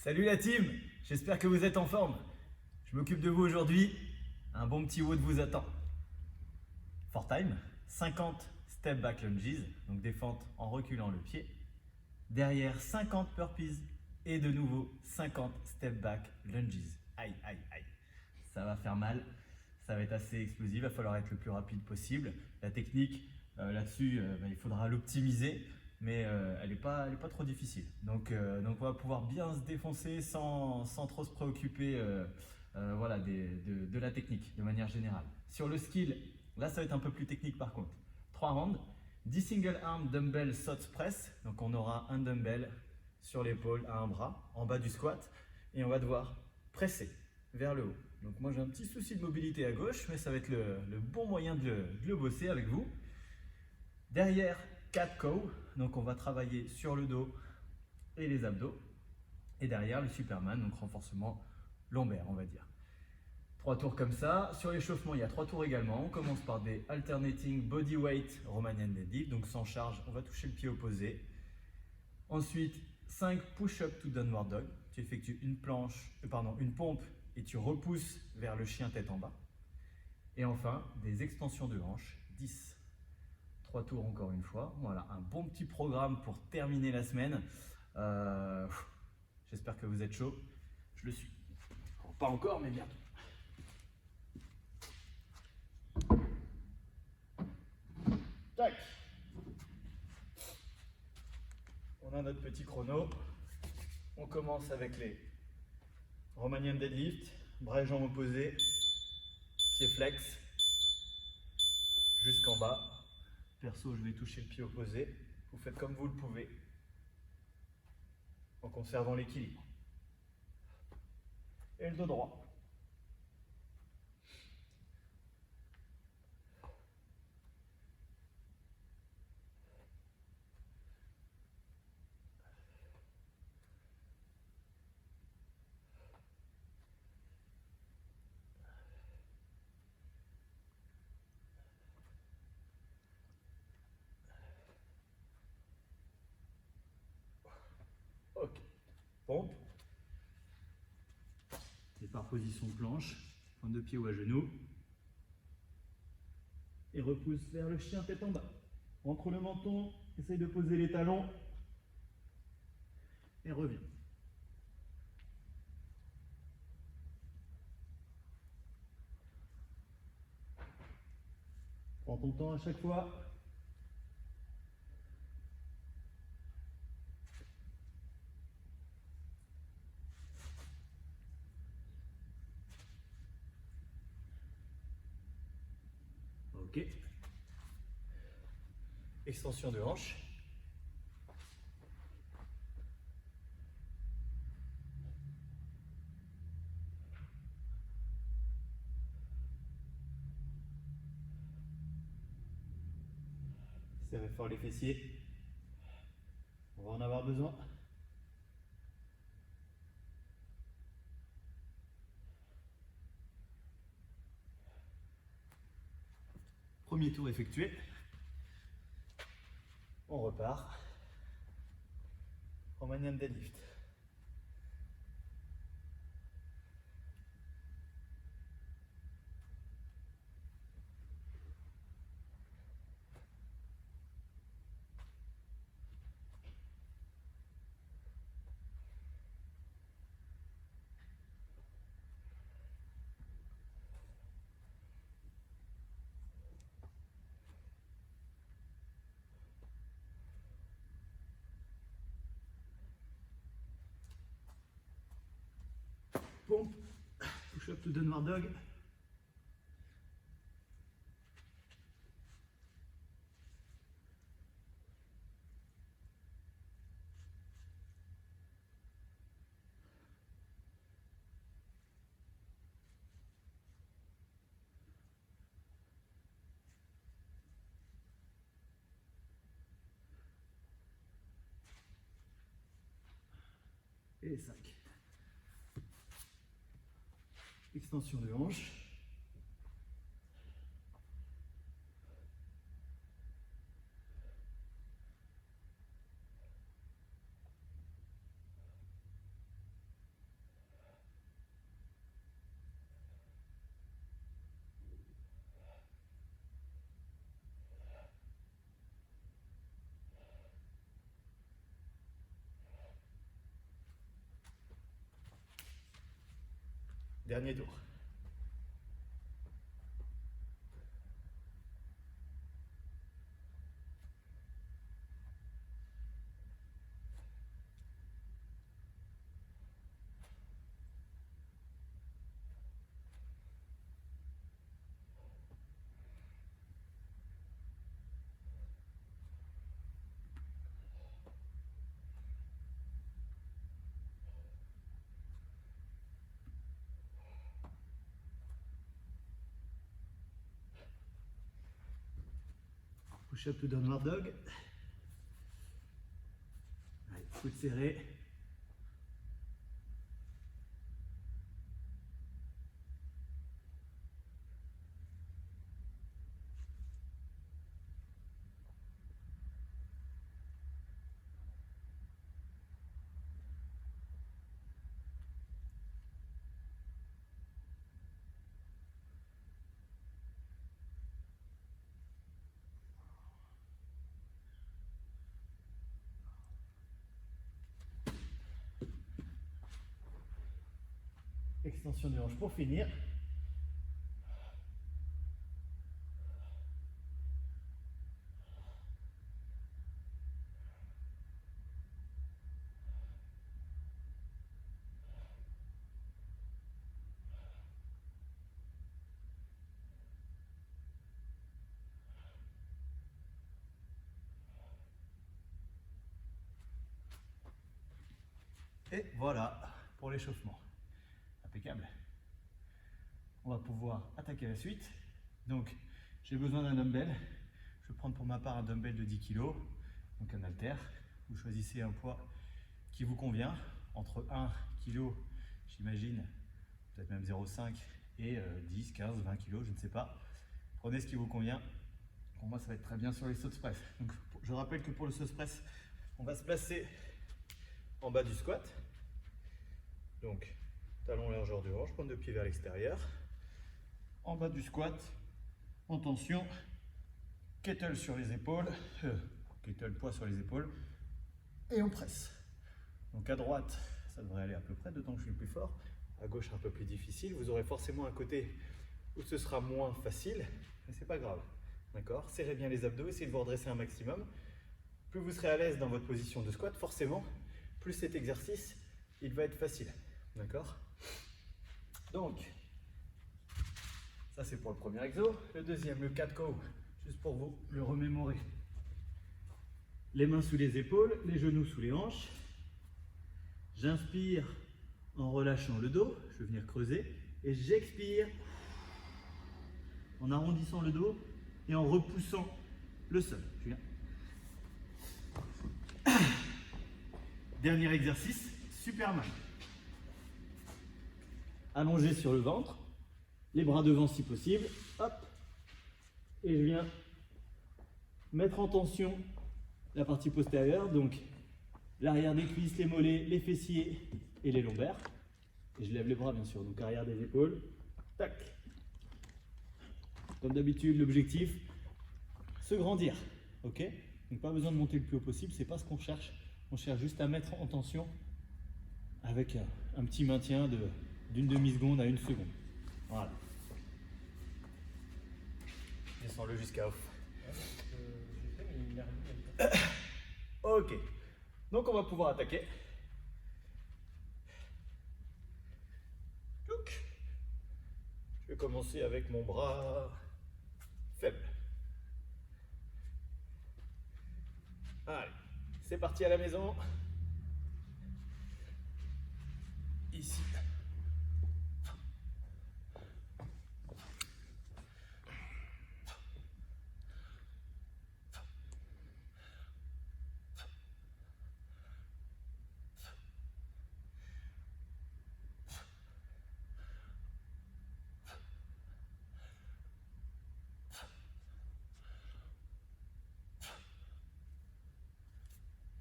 Salut la team, j'espère que vous êtes en forme. Je m'occupe de vous aujourd'hui, un bon petit WOD vous attend. For time, 50 step back lunges, donc des fentes en reculant le pied. Derrière 50 burpees et de nouveau 50 step back lunges. Aïe, aïe, aïe. Ça va faire mal, ça va être assez explosif, il va falloir être le plus rapide possible. La technique, là-dessus, il faudra l'optimiser, mais elle n'est pas trop difficile. Donc on va pouvoir bien se défoncer sans trop se préoccuper voilà, de la technique de manière générale. Sur le skill, là ça va être un peu plus technique par contre. 3 rounds, 10 single arm dumbbell squat press, donc on aura un dumbbell sur l'épaule à un bras, en bas du squat, et on va devoir presser vers le haut. Donc moi j'ai un petit souci de mobilité à gauche, mais ça va être le bon moyen de le bosser avec vous. Derrière, cat cow, donc on va travailler sur le dos et les abdos. Et derrière, le Superman, donc renforcement lombaire, on va dire. 3 tours comme ça. Sur l'échauffement, il y a 3 tours également. On commence par des alternating body weight Romanian deadlift, donc sans charge, on va toucher le pied opposé. Ensuite, 5 push-up to downward dog. Tu effectues une pompe et tu repousses vers le chien tête en bas. Et enfin, des extensions de hanches, 10. 3 tours encore une fois. Voilà, un bon petit programme pour terminer la semaine. J'espère que vous êtes chaud. Je le suis. Pas encore, mais bientôt. Tac. On a notre petit chrono. On commence avec les Romanian deadlift, bras et jambes opposés, pied flex, jusqu'en bas. Perso, je vais toucher le pied opposé. Vous faites comme vous le pouvez, en conservant l'équilibre. Et le dos droit. Ok. Pompe. Et par position planche, pointe de pied ou à genoux. Et repousse vers le chien tête en bas. Entre le menton, essaye de poser les talons. Et reviens. Prends ton temps à chaque fois. Ok. Extension de hanche. Serrez fort les fessiers. On va en avoir besoin. Premier tour effectué. On repart. Romanian deadlift. Pompe. Push-up to downward dog. Et 5. Extension de hanche. Dernier tour. Push-up to downward dog. Allez, coude serré. Extension des hanches pour finir. Et voilà pour l'échauffement. Impeccable. On va pouvoir attaquer la suite. Donc, j'ai besoin d'un dumbbell. Je vais prendre pour ma part un dumbbell de 10 kg, donc un haltère. Vous choisissez un poids qui vous convient, entre 1 kg, j'imagine, peut-être même 0,5 et 10, 15, 20 kg, je ne sais pas. Prenez ce qui vous convient. Pour moi, ça va être très bien sur les sauts press. Donc, je rappelle que pour le saut press, on va se placer en bas du squat. Donc, talon largeur du hanche, pointe de pied vers l'extérieur. En bas du squat, en tension, kettle sur les épaules, kettle poids sur les épaules, et on presse. Donc à droite, ça devrait aller à peu près, d'autant que je suis plus fort. À gauche, un peu plus difficile. Vous aurez forcément un côté où ce sera moins facile, mais c'est pas grave. D'accord? Serrez bien les abdos, essayez de vous redresser un maximum. Plus vous serez à l'aise dans votre position de squat, forcément, plus cet exercice, il va être facile. D'accord? Donc, ça c'est pour le premier exo. Le deuxième, le cat cow, juste pour vous le remémorer. Les mains sous les épaules, les genoux sous les hanches. J'inspire en relâchant le dos, je vais venir creuser, et j'expire en arrondissant le dos et en repoussant le sol. Je viens. Dernier exercice, Superman. Allongé sur le ventre, les bras devant si possible, hop, et je viens mettre en tension la partie postérieure, donc l'arrière des cuisses, les mollets, les fessiers et les lombaires. Et je lève les bras bien sûr, donc arrière des épaules, tac. Comme d'habitude, l'objectif, se grandir, ok? Donc pas besoin de monter le plus haut possible, c'est pas ce qu'on cherche. On cherche juste à mettre en tension avec un petit maintien d'une demi-seconde à 1 seconde. Voilà. Descends-le jusqu'à off. Ok. Donc on va pouvoir attaquer. Je vais commencer avec mon bras faible. Allez, c'est parti à la maison. Ici.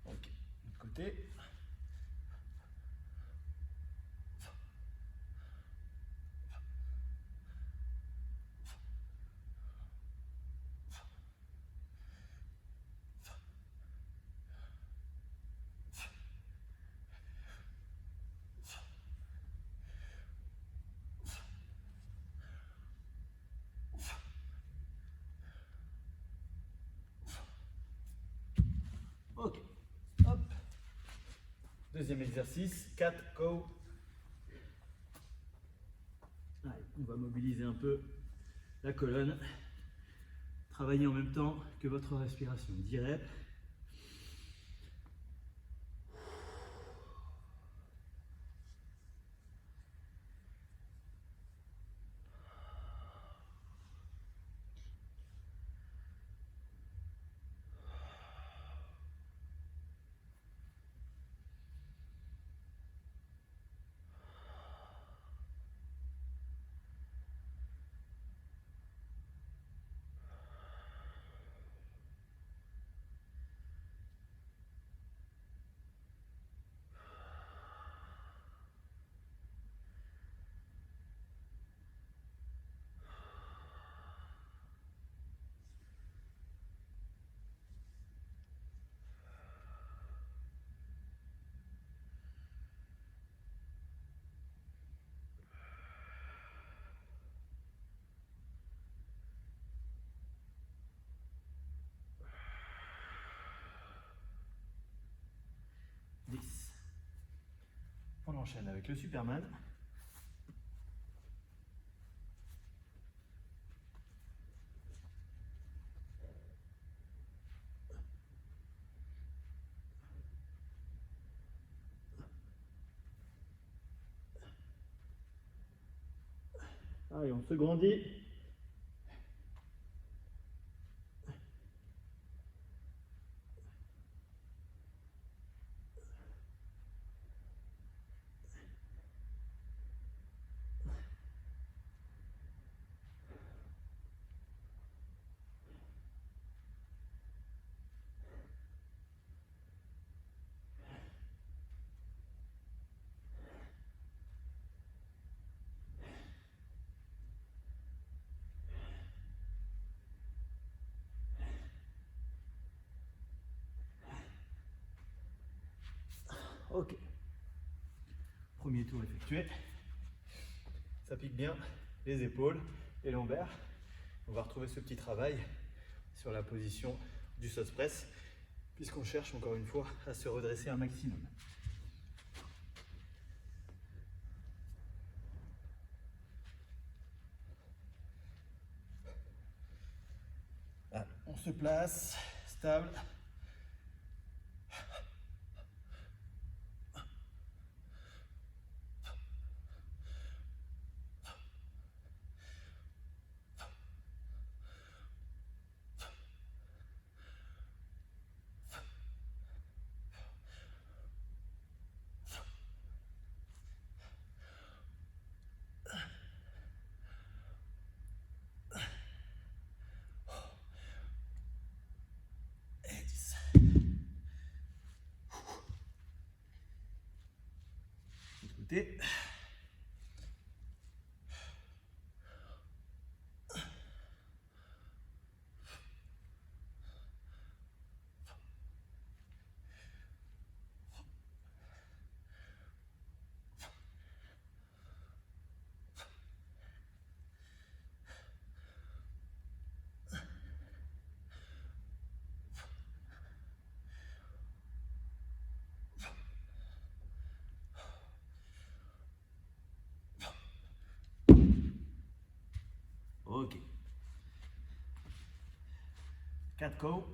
Ok, de côté. Deuxième exercice, cat cow. Allez, on va mobiliser un peu la colonne. Travaillez en même temps que votre respiration. 10 reps. On enchaîne avec le Superman. Allez, on se grandit. Ok. Premier tour effectué. Ça pique bien les épaules, les lombaires. On va retrouver ce petit travail sur la position du sauce press, puisqu'on cherche encore une fois à se redresser un maximum. Là, on se place, stable. Et 10. De côté. Ok. 4 cow.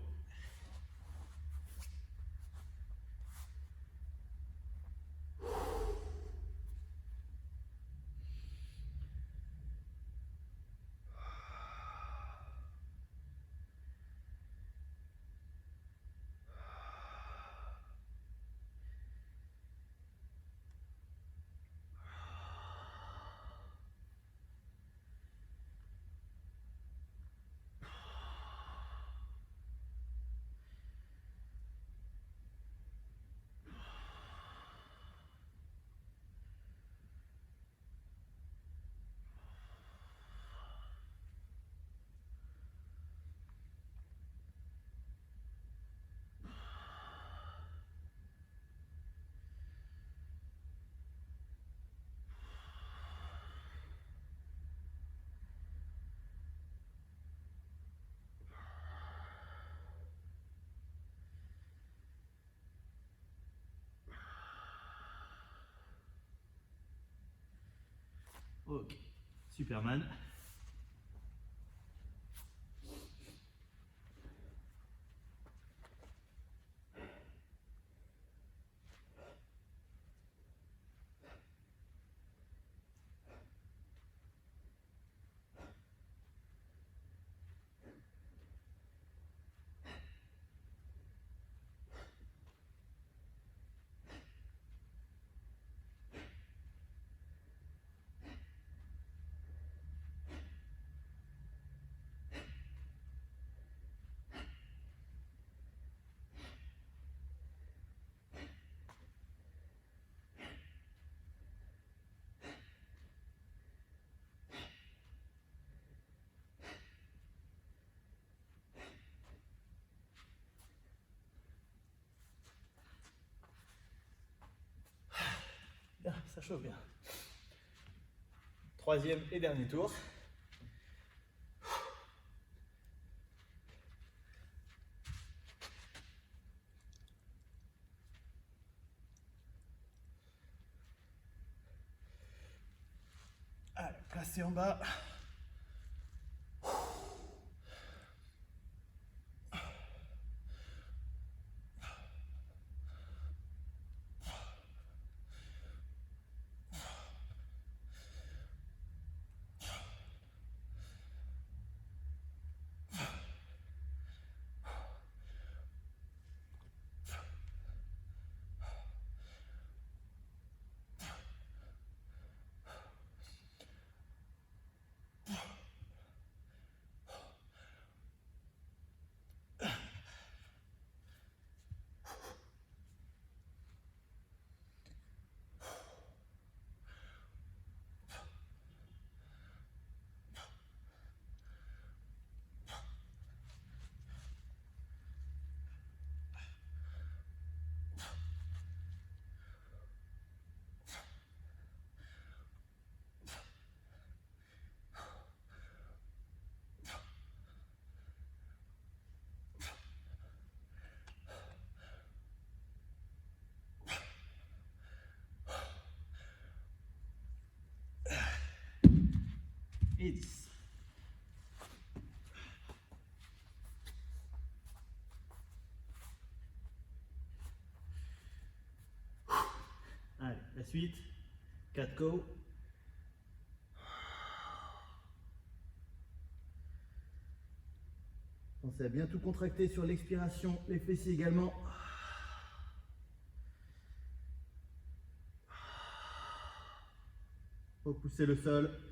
Ok, Superman. Bien, ça chauffe bien. Troisième et dernier tour. Allez, placé en bas. Et 10. Allez, la suite. 4 go. Pensez à bien tout contracter sur l'expiration, les fessiers également. Repousser le sol.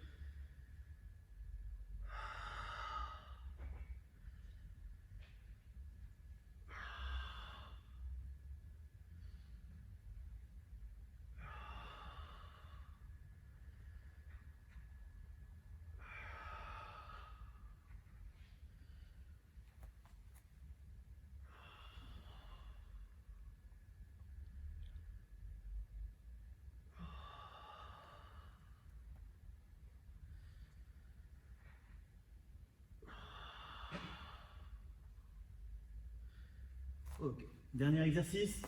Ok, dernier exercice.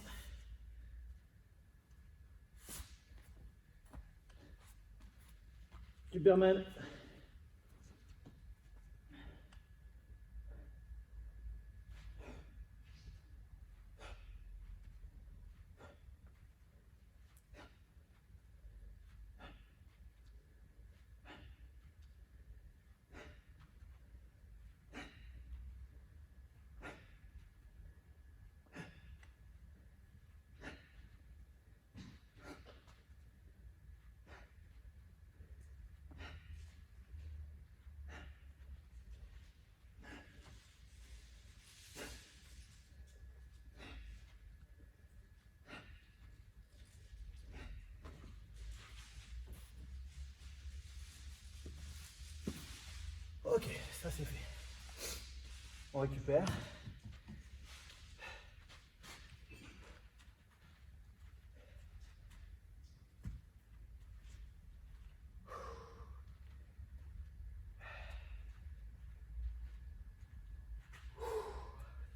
Superman. Ok, ça c'est fait. On récupère.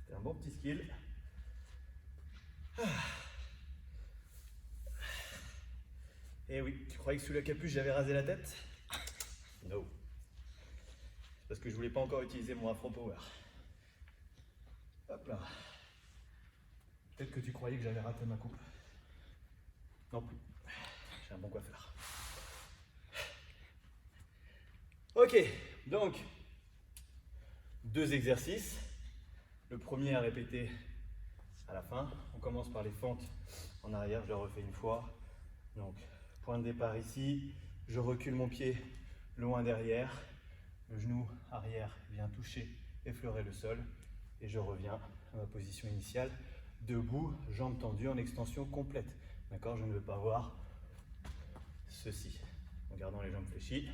C'était un bon petit skill. Et oui, tu croyais que sous la capuche j'avais rasé la tête? No. C'est parce que je voulais pas encore utiliser mon Afro Power. Hop là. Peut-être que tu croyais que j'avais raté ma coupe. Non plus. J'ai un bon coiffeur. Ok, donc 2 exercices. Le premier à répéter à la fin. On commence par les fentes en arrière, je le refais une fois. Donc, point de départ ici, je recule mon pied loin derrière, le genou arrière vient toucher, effleurer le sol, et je reviens à ma position initiale, debout, jambes tendues en extension complète. D'accord? Je ne veux pas voir ceci, en gardant les jambes fléchies.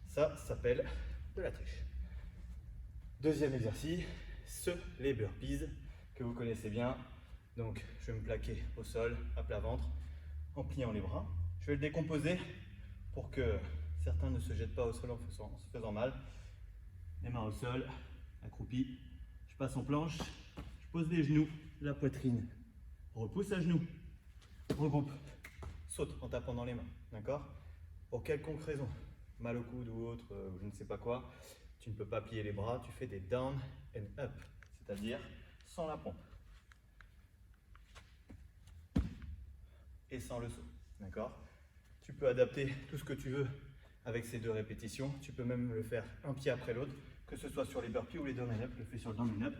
Ça s'appelle de la triche. Deuxième exercice, les burpees, que vous connaissez bien. Donc, je vais me plaquer au sol, à plat ventre, en pliant les bras. Je vais le décomposer pour que certains ne se jettent pas au sol en se faisant mal. Les mains au sol, accroupi. Je passe en planche, je pose les genoux, la poitrine. Repousse à genoux, regroupe, saute en tapant dans les mains. D'accord? Pour quelconque raison, mal au coude ou autre, ou je ne sais pas quoi, tu ne peux pas plier les bras, tu fais des down and up, c'est-à-dire sans la pompe. Et sans le saut, d'accord? Tu peux adapter tout ce que tu veux avec ces 2 répétitions. Tu peux même le faire un pied après l'autre, que ce soit sur les burpees ou les down and up. Je le fais sur le down and up.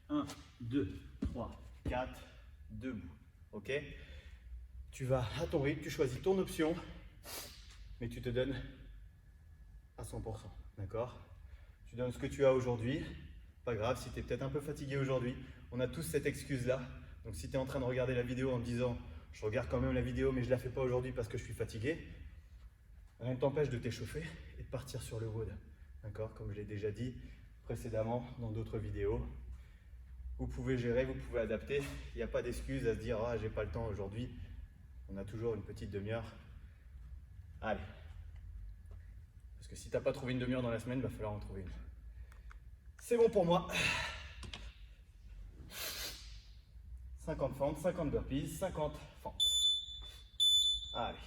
1, 2, 3, 4, debout. Ok? Tu vas à ton rythme, tu choisis ton option, mais tu te donnes à 100%. D'accord? Tu donnes ce que tu as aujourd'hui. Pas grave, si tu es peut-être un peu fatigué aujourd'hui, on a tous cette excuse-là. Donc si tu es en train de regarder la vidéo en te disant « je regarde quand même la vidéo mais je ne la fais pas aujourd'hui parce que je suis fatigué », rien ne t'empêche de t'échauffer et de partir sur le WOD. D'accord? Comme je l'ai déjà dit précédemment dans d'autres vidéos. Vous pouvez gérer, vous pouvez adapter. Il n'y a pas d'excuse à se dire « ah, j'ai pas le temps aujourd'hui ». On a toujours une petite demi-heure. Allez. Parce que si tu n'as pas trouvé une demi-heure dans la semaine, il va falloir en trouver une. C'est bon pour moi. 50 fentes, 50 burpees, 50 fentes. Allez.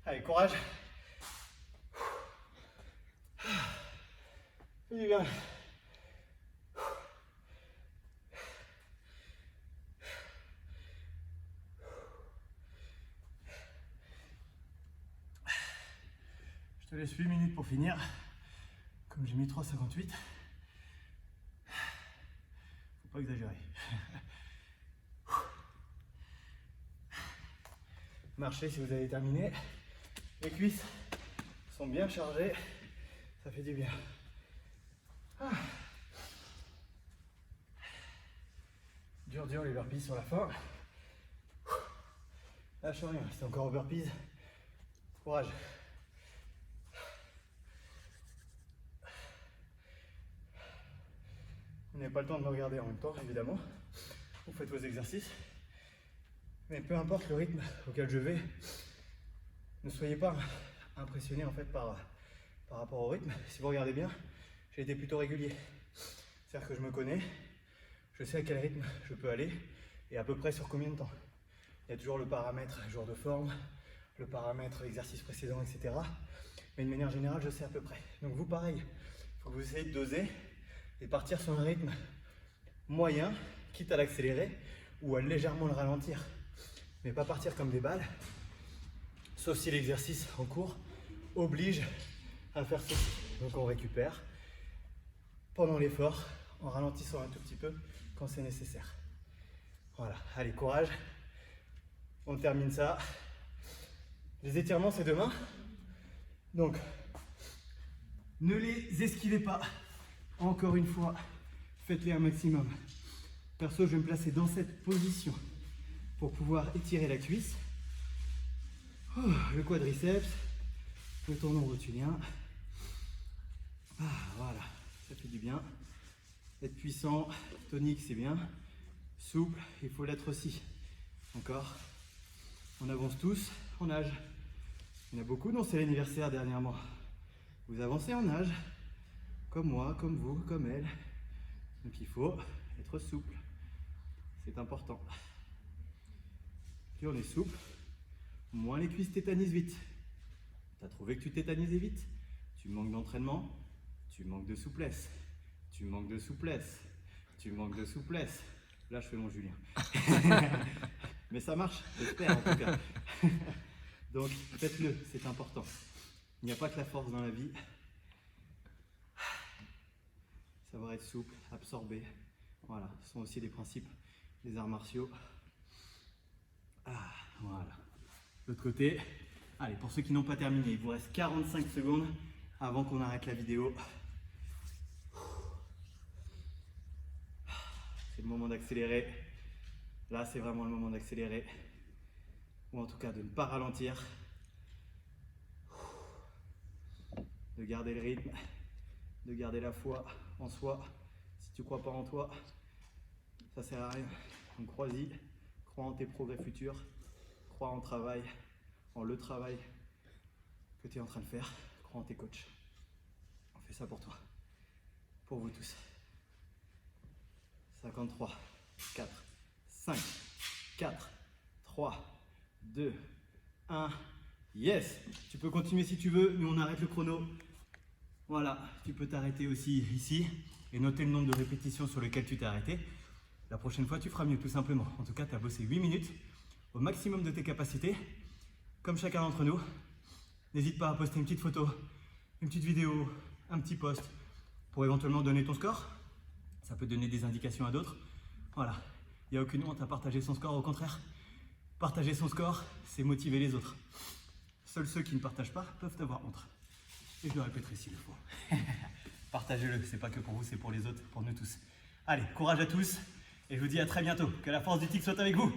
Allez, courage. Fais du bien. Je te laisse 8 minutes pour finir. Comme j'ai mis 3,58. Faut pas exagérer. Marchez si vous avez terminé. Les cuisses sont bien chargées. Ça fait du bien. Dur les burpees sur la fin. Lâche rien, c'est encore au burpees. Courage. Vous n'avez pas le temps de me regarder en même temps, évidemment. Vous faites vos exercices. Mais peu importe le rythme auquel je vais, ne soyez pas impressionné en fait par rapport au rythme. Si vous regardez bien, j'ai été plutôt régulier. C'est-à-dire que je me connais, je sais à quel rythme je peux aller et à peu près sur combien de temps. Il y a toujours le paramètre jour de forme, le paramètre exercice précédent, etc. Mais de manière générale, je sais à peu près. Donc vous, pareil, il faut que vous essayiez de doser et partir sur un rythme moyen, quitte à l'accélérer ou à légèrement le ralentir. Mais pas partir comme des balles, sauf si l'exercice en cours oblige à faire ceci. Donc on récupère pendant l'effort en ralentissant un tout petit peu quand c'est nécessaire. Voilà, allez, courage. On termine ça. Les étirements, c'est demain. Donc, ne les esquivez pas. Encore une fois, faites-les un maximum. Perso, je vais me placer dans cette position pour pouvoir étirer la cuisse, le quadriceps, le tendon rotulien. Voilà, ça fait du bien. Être puissant, tonique, c'est bien. Souple, il faut l'être aussi. Encore. On avance tous en âge. Il y en a beaucoup dont c'est l'anniversaire dernièrement. Vous avancez en âge, comme moi, comme vous, comme elle. Donc il faut être souple. C'est important. Plus on est souple, moins les cuisses tétanisent vite. Tu as trouvé que tu tétanisais vite? Tu manques d'entraînement, tu manques de souplesse. Tu manques de souplesse. Tu manques de souplesse. Là, je fais mon Julien. Mais ça marche, j'espère en tout cas. Donc, faites-le, c'est important. Il n'y a pas que la force dans la vie. Savoir être souple, absorber. Voilà, ce sont aussi des principes des arts martiaux. Voilà. L'autre côté. Allez, pour ceux qui n'ont pas terminé, il vous reste 45 secondes avant qu'on arrête la vidéo. C'est le moment d'accélérer. Là, c'est vraiment le moment d'accélérer. Ou en tout cas de ne pas ralentir. De garder le rythme. De garder la foi en soi. Si tu ne crois pas en toi, ça ne sert à rien. Donc crois-y. Crois en tes progrès futurs. Crois en le travail que tu es en train de faire. Crois en tes coachs. On fait ça pour toi. Pour vous tous. 53, 4, 5, 4, 3, 2, 1. Yes! Tu peux continuer si tu veux, mais on arrête le chrono. Voilà, tu peux t'arrêter aussi ici et noter le nombre de répétitions sur lesquelles tu t'es arrêté. La prochaine fois, tu feras mieux, tout simplement. En tout cas, tu as bossé 8 minutes au maximum de tes capacités, comme chacun d'entre nous. N'hésite pas à poster une petite photo, une petite vidéo, un petit post pour éventuellement donner ton score. Ça peut donner des indications à d'autres. Voilà, il n'y a aucune honte à partager son score, au contraire. Partager son score, c'est motiver les autres. Seuls ceux qui ne partagent pas peuvent avoir honte. Et je le répéterai s'il le faut. Partagez-le, c'est pas que pour vous, c'est pour les autres, pour nous tous. Allez, courage à tous, et je vous dis à très bientôt. Que la force du tic soit avec vous.